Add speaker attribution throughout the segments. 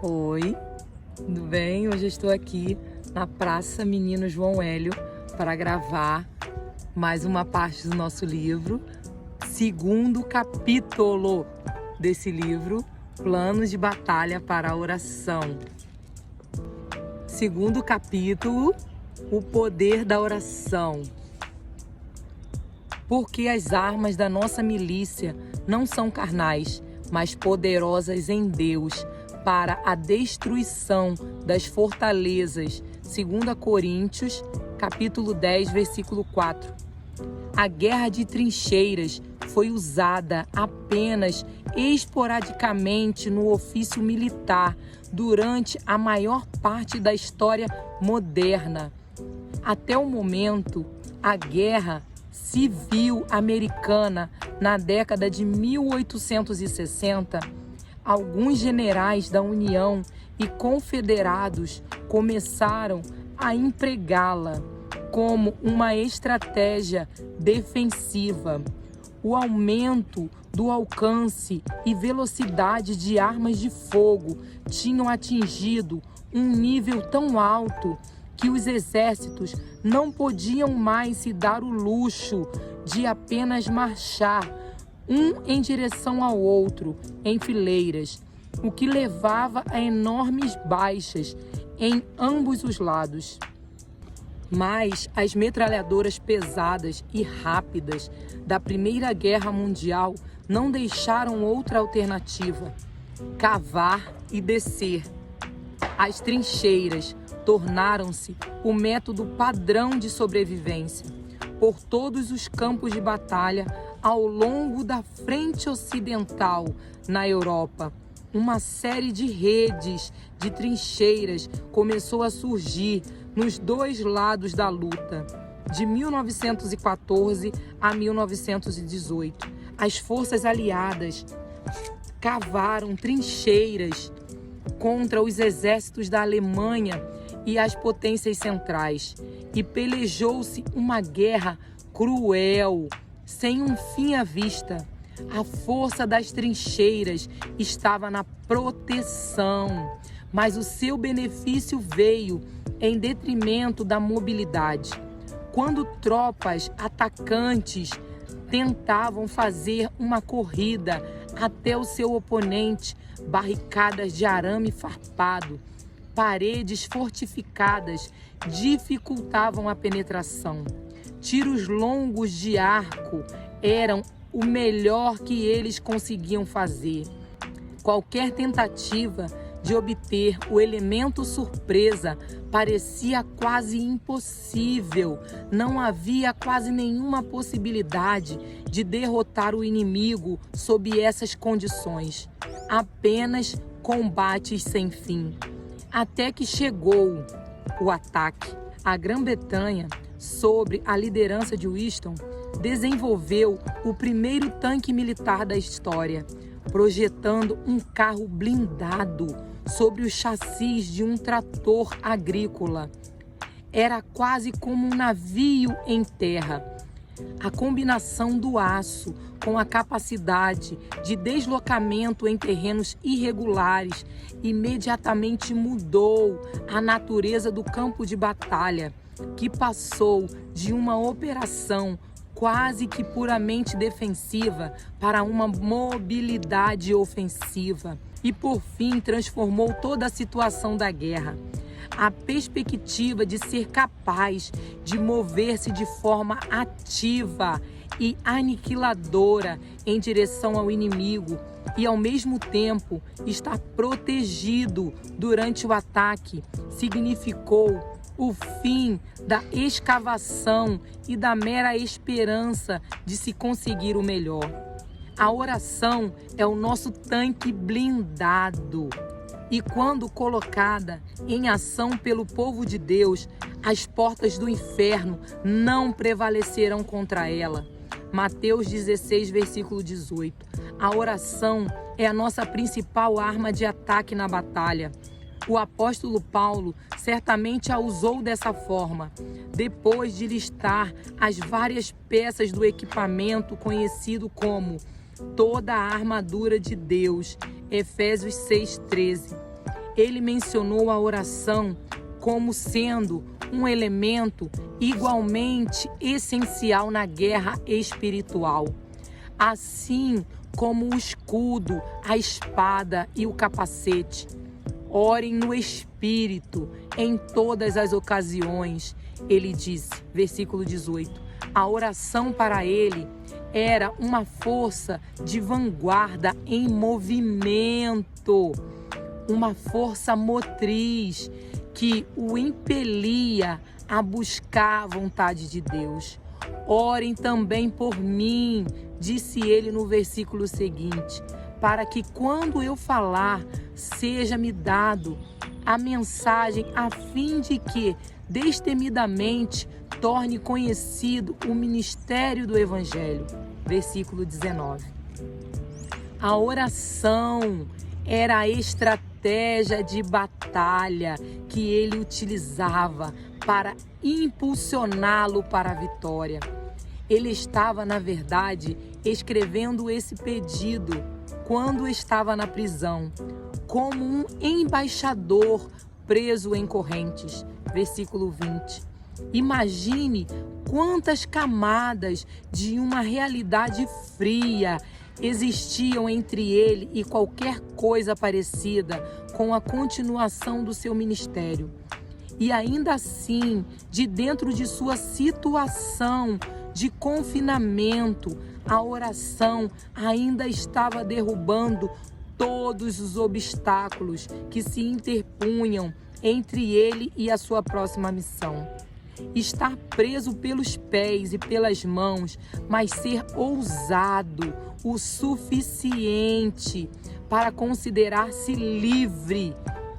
Speaker 1: Oi, tudo bem? Hoje eu estou aqui na Praça Menino João Hélio para gravar mais uma parte do nosso livro, segundo capítulo desse livro, Planos de Batalha para a Oração. Segundo capítulo, o poder da oração. Porque as armas da nossa milícia não são carnais, mas poderosas em Deus, para a destruição das fortalezas. 2 Coríntios, capítulo 10, versículo 4. A guerra de trincheiras foi usada apenas esporadicamente no ofício militar durante a maior parte da história moderna. Até o momento, a guerra civil americana na década de 1860, alguns generais da União e confederados começaram a empregá-la como uma estratégia defensiva. O aumento do alcance e velocidade de armas de fogo tinham atingido um nível tão alto que os exércitos não podiam mais se dar o luxo de apenas marchar um em direção ao outro em fileiras, o que levava a enormes baixas em ambos os lados. Mas as metralhadoras pesadas e rápidas da Primeira Guerra Mundial não deixaram outra alternativa: cavar e descer. As trincheiras tornaram-se o método padrão de sobrevivência. Por todos os campos de batalha ao longo da frente ocidental na Europa, uma série de redes de trincheiras começou a surgir nos dois lados da luta. De 1914 a 1918, as forças aliadas cavaram trincheiras contra os exércitos da Alemanha e as potências centrais, e pelejou-se uma guerra cruel, sem um fim à vista. A força das trincheiras estava na proteção, mas o seu benefício veio em detrimento da mobilidade. Quando tropas atacantes tentavam fazer uma corrida até o seu oponente, barricadas de arame farpado, paredes fortificadas dificultavam a penetração. Tiros longos de arco eram o melhor que eles conseguiam fazer. Qualquer tentativa de obter o elemento surpresa parecia quase impossível. Não havia quase nenhuma possibilidade de derrotar o inimigo sob essas condições. Apenas combates sem fim. Até que chegou o ataque. A Grã-Bretanha, sob a liderança de Winston, desenvolveu o primeiro tanque militar da história, projetando um carro blindado sobre os chassis de um trator agrícola. Era quase como um navio em terra. A combinação do aço com a capacidade de deslocamento em terrenos irregulares imediatamente mudou a natureza do campo de batalha, que passou de uma operação quase que puramente defensiva para uma mobilidade ofensiva e, por fim, transformou toda a situação da guerra. A perspectiva de ser capaz de mover-se de forma ativa e aniquiladora em direção ao inimigo e, ao mesmo tempo, estar protegido durante o ataque significou o fim da escavação e da mera esperança de se conseguir o melhor. A oração é o nosso tanque blindado. E quando colocada em ação pelo povo de Deus, as portas do inferno não prevalecerão contra ela. Mateus 16, versículo 18. A oração é a nossa principal arma de ataque na batalha. O apóstolo Paulo certamente a usou dessa forma, depois de listar as várias peças do equipamento conhecido como toda a armadura de Deus, Efésios 6,13. ele mencionou a oração como sendo um elemento igualmente essencial na guerra espiritual. Assim como o escudo, a espada e o capacete. Orem no Espírito em todas as ocasiões, ele disse, versículo 18. A oração para ele era uma força de vanguarda em movimento, uma força motriz que o impelia a buscar a vontade de Deus. Orem também por mim, disse ele no versículo seguinte, para que quando eu falar, seja-me dado a mensagem a fim de que, destemidamente, torne conhecido o ministério do Evangelho. Versículo 19. A oração era a estratégia de batalha que ele utilizava para impulsioná-lo para a vitória. Ele estava, na verdade, escrevendo esse pedido quando estava na prisão, como um embaixador preso em correntes. Versículo 20. Imagine quantas camadas de uma realidade fria existiam entre ele e qualquer coisa parecida com a continuação do seu ministério. E ainda assim, de dentro de sua situação de confinamento, a oração ainda estava derrubando todos os obstáculos que se interpunham entre ele e a sua próxima missão. Estar preso pelos pés e pelas mãos, mas ser ousado o suficiente para considerar-se livre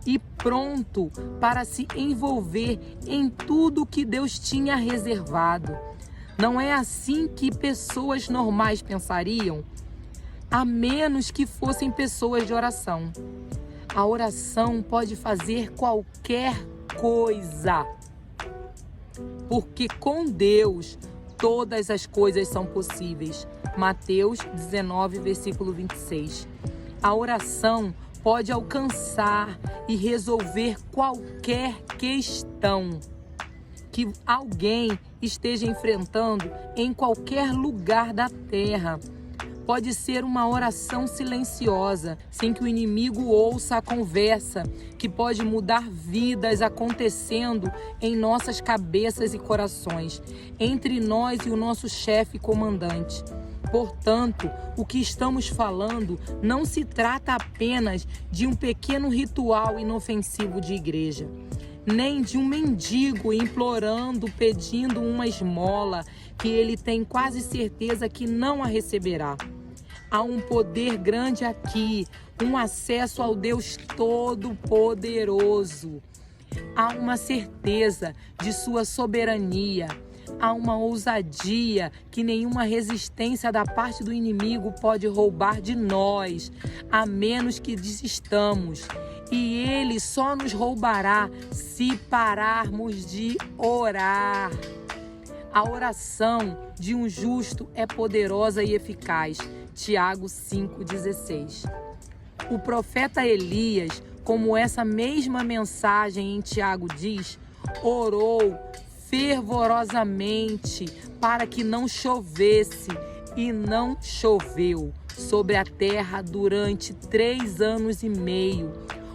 Speaker 1: e pronto para se envolver em tudo que Deus tinha reservado. Não é assim que pessoas normais pensariam, a menos que fossem pessoas de oração. A oração pode fazer qualquer coisa, porque com Deus todas as coisas são possíveis. Mateus 19, versículo 26. A oração pode alcançar e resolver qualquer questão que alguém esteja enfrentando em qualquer lugar da terra. Pode ser uma oração silenciosa, sem que o inimigo ouça a conversa, que pode mudar vidas acontecendo em nossas cabeças e corações, entre nós e o nosso chefe comandante. Portanto, o que estamos falando não se trata apenas de um pequeno ritual inofensivo de igreja, nem de um mendigo implorando, pedindo uma esmola que ele tem quase certeza que não a receberá. Há um poder grande aqui, um acesso ao Deus Todo-Poderoso. Há uma certeza de sua soberania. Há uma ousadia que nenhuma resistência da parte do inimigo pode roubar de nós, a menos que desistamos. E ele só nos roubará se pararmos de orar. A oração de um justo é poderosa e eficaz. Tiago 5,16. O profeta Elias, como essa mesma mensagem em Tiago diz, orou fervorosamente para que não chovesse, e não choveu sobre a terra durante 3 anos e meio.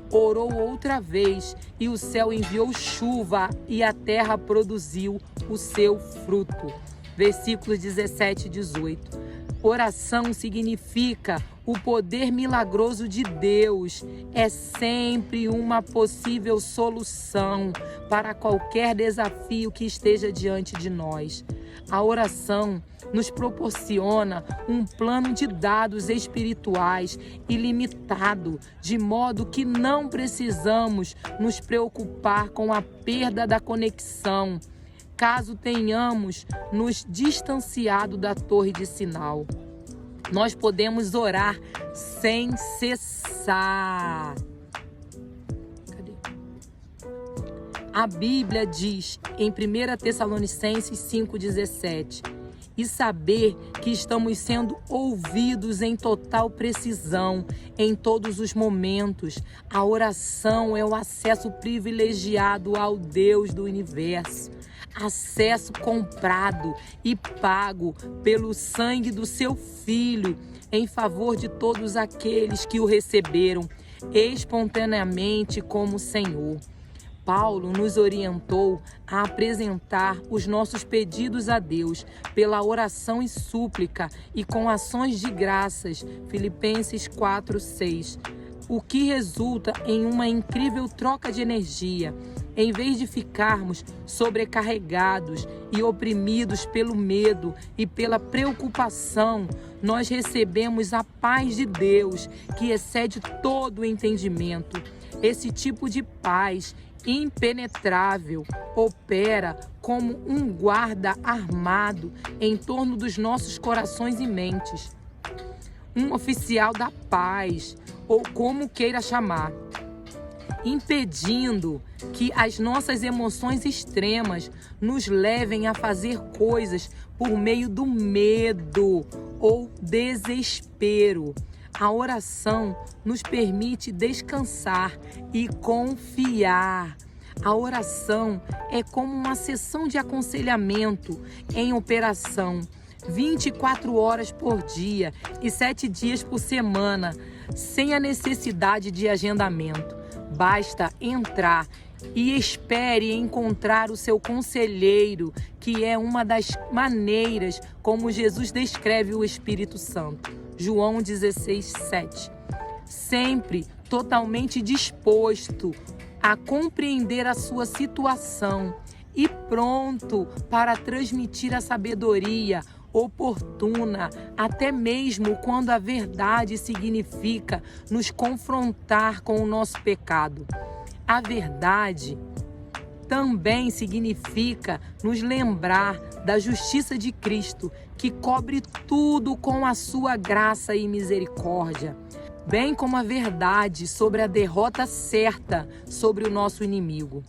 Speaker 1: Orou outra vez, e o céu enviou chuva, e a terra produziu o seu fruto. Versículos 17 e 18. Oração significa o poder milagroso de Deus. É sempre uma possível solução para qualquer desafio que esteja diante de nós. A oração nos proporciona um plano de dados espirituais ilimitado, de modo que não precisamos nos preocupar com a perda da conexão, caso tenhamos nos distanciado da torre de sinal. Nós podemos orar sem cessar. A Bíblia diz em 1 Tessalonicenses 5,17: e saber que estamos sendo ouvidos em total precisão em todos os momentos. A oração é o acesso privilegiado ao Deus do universo. Acesso comprado e pago pelo sangue do seu Filho em favor de todos aqueles que o receberam espontaneamente como Senhor. Paulo nos orientou a apresentar os nossos pedidos a Deus pela oração e súplica e com ações de graças, Filipenses 4:6, o que resulta em uma incrível troca de energia. Em vez de ficarmos sobrecarregados e oprimidos pelo medo e pela preocupação, nós recebemos a paz de Deus, que excede todo o entendimento. Esse tipo de paz impenetrável opera como um guarda armado em torno dos nossos corações e mentes. Um oficial da paz, ou como queira chamar, impedindo que as nossas emoções extremas nos levem a fazer coisas por meio do medo ou desespero. A oração nos permite descansar e confiar. A oração é como uma sessão de aconselhamento em operação, 24 horas por dia e 7 dias por semana, sem a necessidade de agendamento. Basta entrar e espere encontrar o seu conselheiro, que é uma das maneiras como Jesus descreve o Espírito Santo. João 16:7. Sempre totalmente disposto a compreender a sua situação e pronto para transmitir a sabedoria oportuna, até mesmo quando a verdade significa nos confrontar com o nosso pecado. A verdade também significa nos lembrar da justiça de Cristo, que cobre tudo com a sua graça e misericórdia, bem como a verdade sobre a derrota certa sobre o nosso inimigo.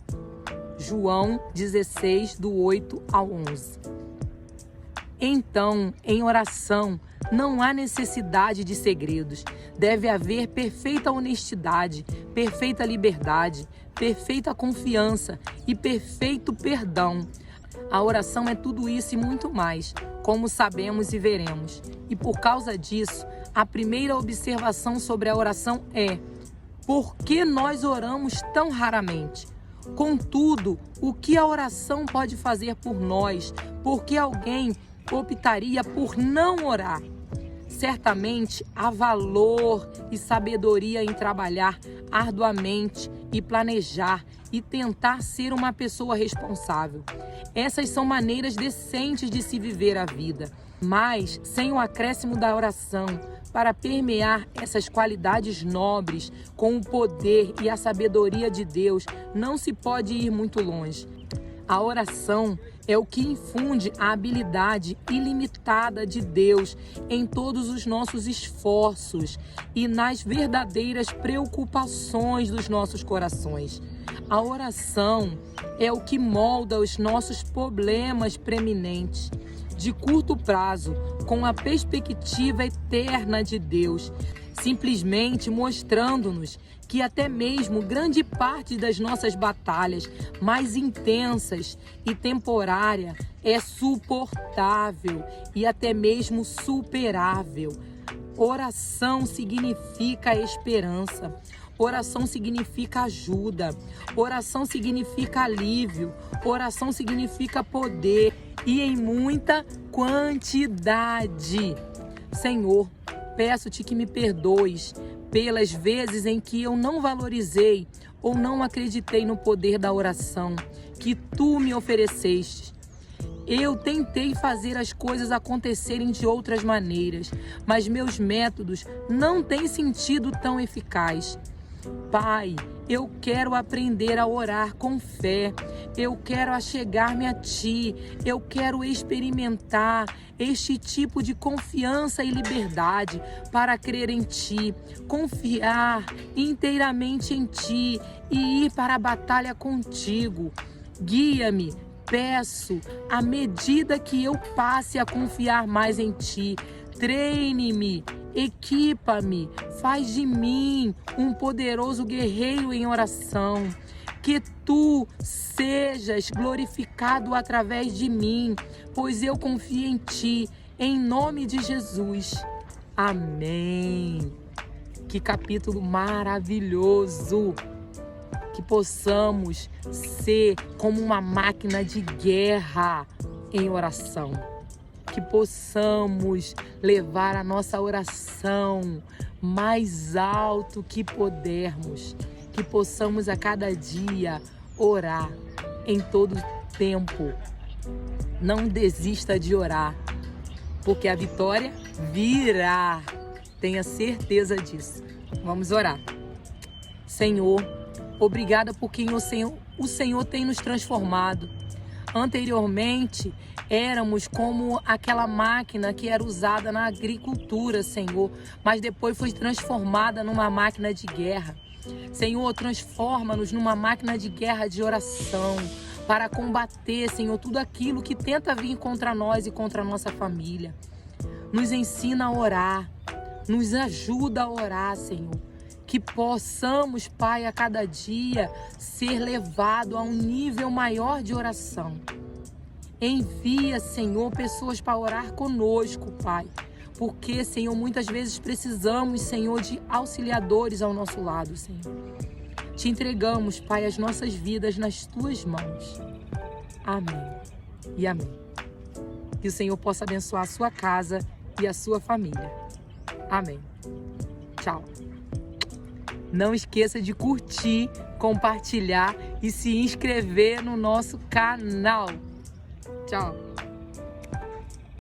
Speaker 1: João 16, do 8 ao 11. Então, em oração, não há necessidade de segredos. Deve haver perfeita honestidade, perfeita liberdade, perfeita confiança e perfeito perdão. A oração é tudo isso e muito mais, como sabemos e veremos. E por causa disso, a primeira observação sobre a oração é: por que nós oramos tão raramente? Contudo, o que a oração pode fazer por nós? Por que alguém optaria por não orar? Certamente há valor e sabedoria em trabalhar arduamente e planejar e tentar ser uma pessoa responsável. Essas são maneiras decentes de se viver a vida, mas sem o acréscimo da oração para permear essas qualidades nobres com o poder e a sabedoria de Deus, não se pode ir muito longe. A oração é o que infunde a habilidade ilimitada de Deus em todos os nossos esforços e nas verdadeiras preocupações dos nossos corações. A oração é o que molda os nossos problemas preeminentes, de curto prazo, com a perspectiva eterna de Deus, simplesmente mostrando-nos que até mesmo grande parte das nossas batalhas mais intensas e temporária é suportável e até mesmo superável. Oração significa esperança. Oração significa ajuda. Oração significa alívio. Oração significa poder e em muita quantidade. Senhor, peço-te que me perdoes pelas vezes em que eu não valorizei ou não acreditei no poder da oração que tu me ofereceste. Eu tentei fazer as coisas acontecerem de outras maneiras, mas meus métodos não têm sentido tão eficaz. Pai, eu quero aprender a orar com fé, eu quero achegar-me a Ti, eu quero experimentar este tipo de confiança e liberdade para crer em Ti, confiar inteiramente em Ti e ir para a batalha contigo. Guia-me, peço, à medida que eu passe a confiar mais em Ti, treine-me, equipa-me, faz de mim um poderoso guerreiro em oração. Que Tu sejas glorificado através de mim, pois eu confio em Ti, em nome de Jesus. Amém. Que capítulo maravilhoso! Que possamos ser como uma máquina de guerra em oração. Que possamos levar a nossa oração mais alto que pudermos. Que possamos a cada dia orar em todo tempo. Não desista de orar, porque a vitória virá. Tenha certeza disso. Vamos orar. Senhor, obrigada por quem o Senhor tem nos transformado. Anteriormente, éramos como aquela máquina que era usada na agricultura, Senhor, mas depois foi transformada numa máquina de guerra. Senhor, transforma-nos numa máquina de guerra de oração para combater, Senhor, tudo aquilo que tenta vir contra nós e contra a nossa família. Nos ensina a orar, nos ajuda a orar, Senhor. Que possamos, Pai, a cada dia ser levado a um nível maior de oração. Envia, Senhor, pessoas para orar conosco, Pai. Porque, Senhor, muitas vezes precisamos, Senhor, de auxiliadores ao nosso lado, Senhor. Te entregamos, Pai, as nossas vidas nas Tuas mãos. Amém e amém. Que o Senhor possa abençoar a sua casa e a sua família. Amém. Tchau. Não esqueça de curtir, compartilhar e se inscrever no nosso canal. Tchau.